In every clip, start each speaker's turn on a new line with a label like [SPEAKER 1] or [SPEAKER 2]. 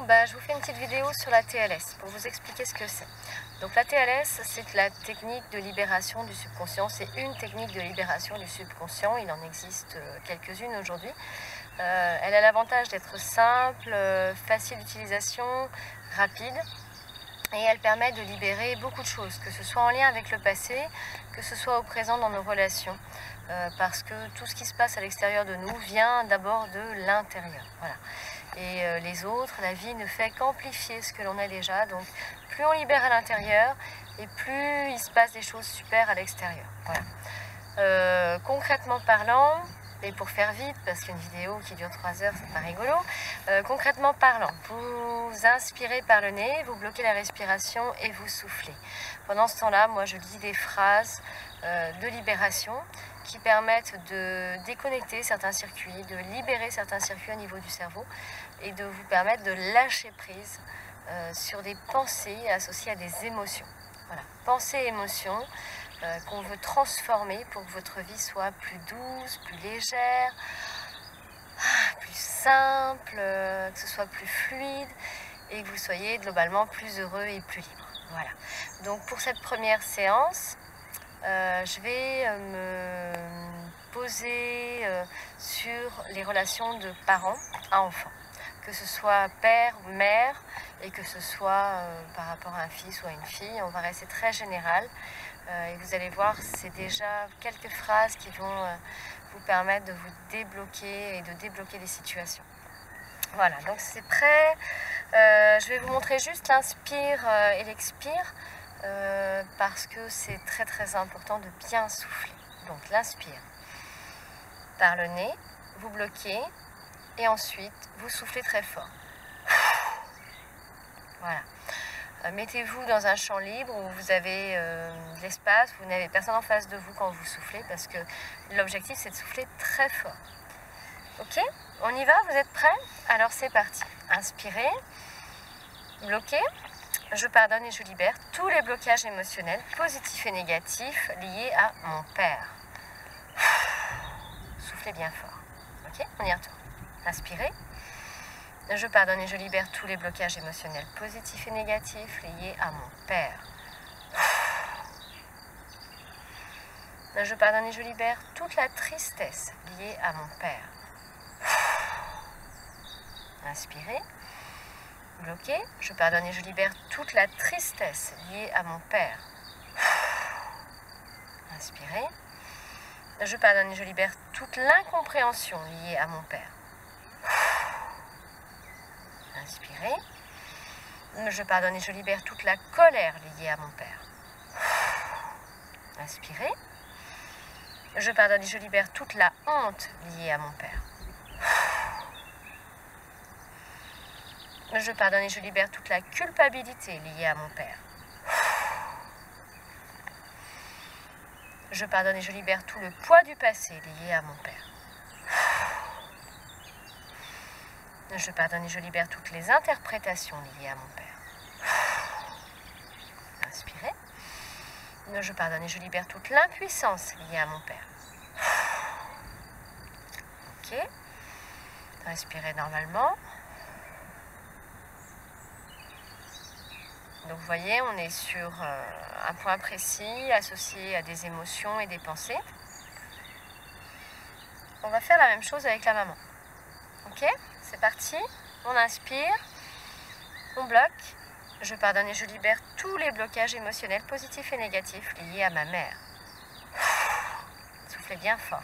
[SPEAKER 1] je vous fais une petite vidéo sur la TLS pour vous expliquer ce que c'est. Donc la TLS, c'est la technique de libération du subconscient. C'est une technique de libération du subconscient. Il en existe quelques-unes aujourd'hui. Elle a l'avantage d'être simple, facile d'utilisation, rapide. Et elle permet de libérer beaucoup de choses, que ce soit en lien avec le passé, que ce soit au présent dans nos relations. Parce que tout ce qui se passe à l'extérieur de nous vient d'abord de l'intérieur. Voilà. Et les autres, la vie ne fait qu'amplifier ce que l'on a déjà. Donc plus on libère à l'intérieur et plus il se passe des choses super à l'extérieur. Voilà. Concrètement parlant, et pour faire vite, parce qu'une vidéo qui dure 3 heures, c'est pas rigolo, concrètement parlant, vous inspirez par le nez, vous bloquez la respiration et vous soufflez. Pendant ce temps-là, moi je dis des phrases de libération qui permettent de déconnecter certains circuits, de libérer certains circuits au niveau du cerveau et de vous permettre de lâcher prise sur des pensées associées à des émotions. Voilà, pensées et émotions qu'on veut transformer pour que votre vie soit plus douce, plus légère, plus simple, que ce soit plus fluide et que vous soyez globalement plus heureux et plus libre. Voilà. Donc pour cette première séance, je vais me poser sur les relations de parents à enfants, que ce soit père ou mère et que ce soit par rapport à un fils ou à une fille. On va rester très général et vous allez voir, c'est déjà quelques phrases qui vont vous permettre de vous débloquer et de débloquer des situations. Voilà, donc c'est prêt. Je vais vous montrer juste l'inspire et l'expire. Parce que c'est très très important de bien souffler. Donc l'inspire par le nez, vous bloquez et ensuite vous soufflez très fort. Voilà. Mettez-vous dans un champ libre où vous avez de l'espace, vous n'avez personne en face de vous quand vous soufflez parce que l'objectif c'est de souffler très fort. Ok? On y va? Vous êtes prêts? Alors c'est parti. Inspirez, bloquez. Je pardonne et je libère tous les blocages émotionnels, positifs et négatifs, liés à mon père. Soufflez bien fort. Ok, on y retourne. Inspirez. Je pardonne et je libère tous les blocages émotionnels, positifs et négatifs, liés à mon père. Je pardonne et je libère toute la tristesse liée à mon père. Inspirez. Bloqué, je pardonne et je libère toute la tristesse liée à mon père. Inspirez. Je pardonne et je libère toute l'incompréhension liée à mon père. Inspirez. Je pardonne et je libère toute la colère liée à mon père. Inspirez. Je pardonne et je libère toute la honte liée à mon père. Je pardonne et je libère toute la culpabilité liée à mon père. Je pardonne et je libère tout le poids du passé lié à mon père. Je pardonne et je libère toutes les interprétations liées à mon père. Inspirez. Je pardonne et je libère toute l'impuissance liée à mon père. Ok. Respirez normalement. Donc vous voyez, on est sur un point précis associé à des émotions et des pensées. On va faire la même chose avec la maman. Ok, c'est parti. On inspire, on bloque. Je pardonne et je libère tous les blocages émotionnels positifs et négatifs liés à ma mère. Soufflez bien fort.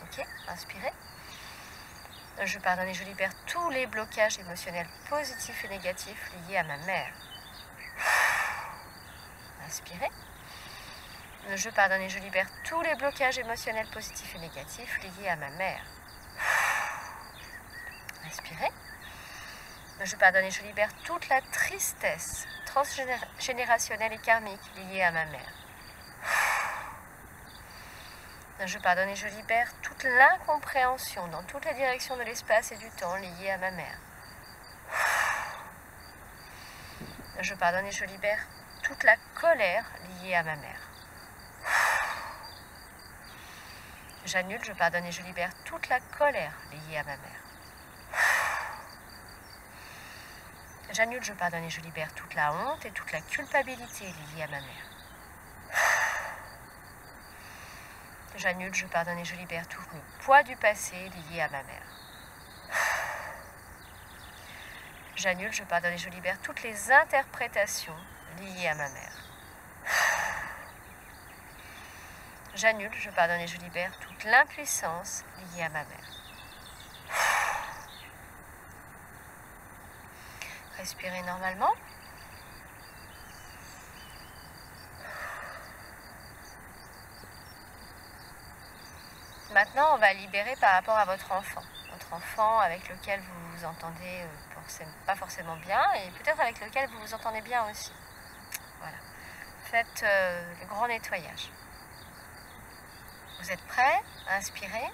[SPEAKER 1] Ok, inspirez. Je pardonne et je libère tous les blocages émotionnels positifs et négatifs liés à ma mère. Inspirez. Je pardonne et je libère tous les blocages émotionnels positifs et négatifs liés à ma mère. Inspirez. Je pardonne et je libère toute la tristesse transgénérationnelle et karmique liée à ma mère. Je pardonne et je libère toute l'incompréhension dans toutes les directions de l'espace et du temps liée à ma mère. Je pardonne et je libère toute la colère liée à ma mère. J'annule, je pardonne et je libère toute la colère liée à ma mère. J'annule, je pardonne et je libère toute la honte et toute la culpabilité liée à ma mère. J'annule, je pardonne et je libère tout le poids du passé lié à ma mère. J'annule, je pardonne et je libère toutes les interprétations liées à ma mère. J'annule, je pardonne et je libère toute l'impuissance liée à ma mère. Respirez normalement. Maintenant, on va libérer par rapport à votre enfant. Votre enfant avec lequel vous vous entendez pas forcément bien et peut-être avec lequel vous vous entendez bien aussi. Voilà. Faites le grand nettoyage. Vous êtes prêts? Inspirez.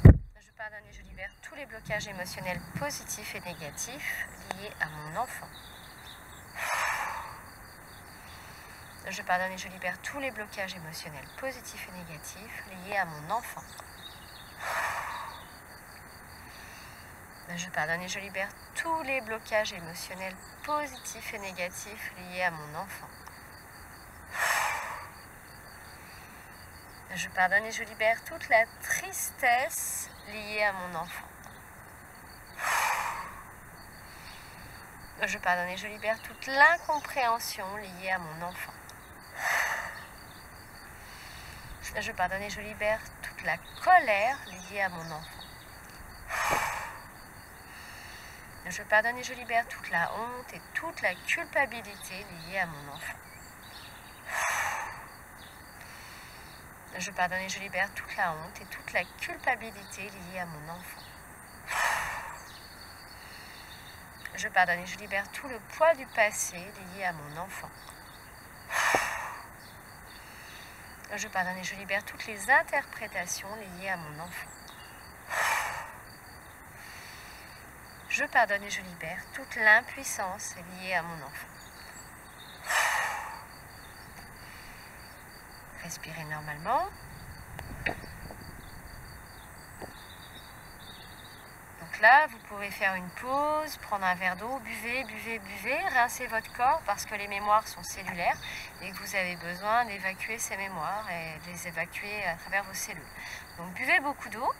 [SPEAKER 1] Je pardonne et je libère tous les blocages émotionnels positifs et négatifs liés à mon enfant. Je pardonne et je libère tous les blocages émotionnels positifs et négatifs liés à mon enfant. Je pardonne et je libère tous les blocages émotionnels positifs et négatifs liés à mon enfant. Je pardonne et je libère toute la tristesse liée à mon enfant. Je pardonne et je libère toute l'incompréhension liée à mon enfant. Je pardonne et je libère toute la colère liée à mon enfant. Je pardonne et je libère toute la honte et toute la culpabilité liée à mon enfant. Je pardonne et je libère toute la honte et toute la culpabilité liée à mon enfant. Je pardonne et je libère tout le poids du passé lié à mon enfant. Je pardonne et je libère toutes les interprétations liées à mon enfant. Je pardonne et je libère toute l'impuissance liée à mon enfant. Respirez normalement. Donc là, vous pouvez faire une pause, prendre un verre d'eau, buvez, rincez votre corps parce que les mémoires sont cellulaires et que vous avez besoin d'évacuer ces mémoires et de les évacuer à travers vos cellules. Donc buvez beaucoup d'eau.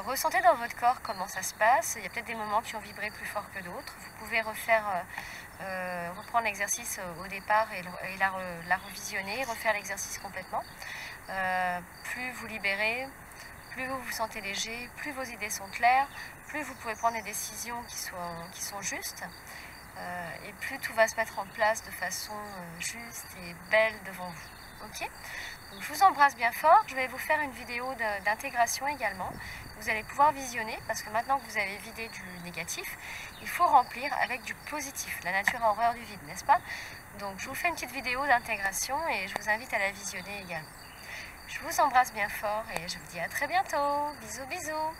[SPEAKER 1] Ressentez dans votre corps comment ça se passe. Il y a peut-être des moments qui ont vibré plus fort que d'autres. Vous pouvez reprendre l'exercice au départ et la revisionner, refaire l'exercice complètement. Plus vous libérez, plus vous vous sentez léger, plus vos idées sont claires, plus vous pouvez prendre des décisions qui sont justes, et plus tout va se mettre en place de façon juste et belle devant vous. Ok ? Donc, je vous embrasse bien fort. Je vais vous faire une vidéo d'intégration également. Vous allez pouvoir visionner parce que maintenant que vous avez vidé du négatif, il faut remplir avec du positif. La nature a horreur du vide, n'est-ce pas? Donc je vous fais une petite vidéo d'intégration et je vous invite à la visionner également. Je vous embrasse bien fort et je vous dis à très bientôt. Bisous, bisous.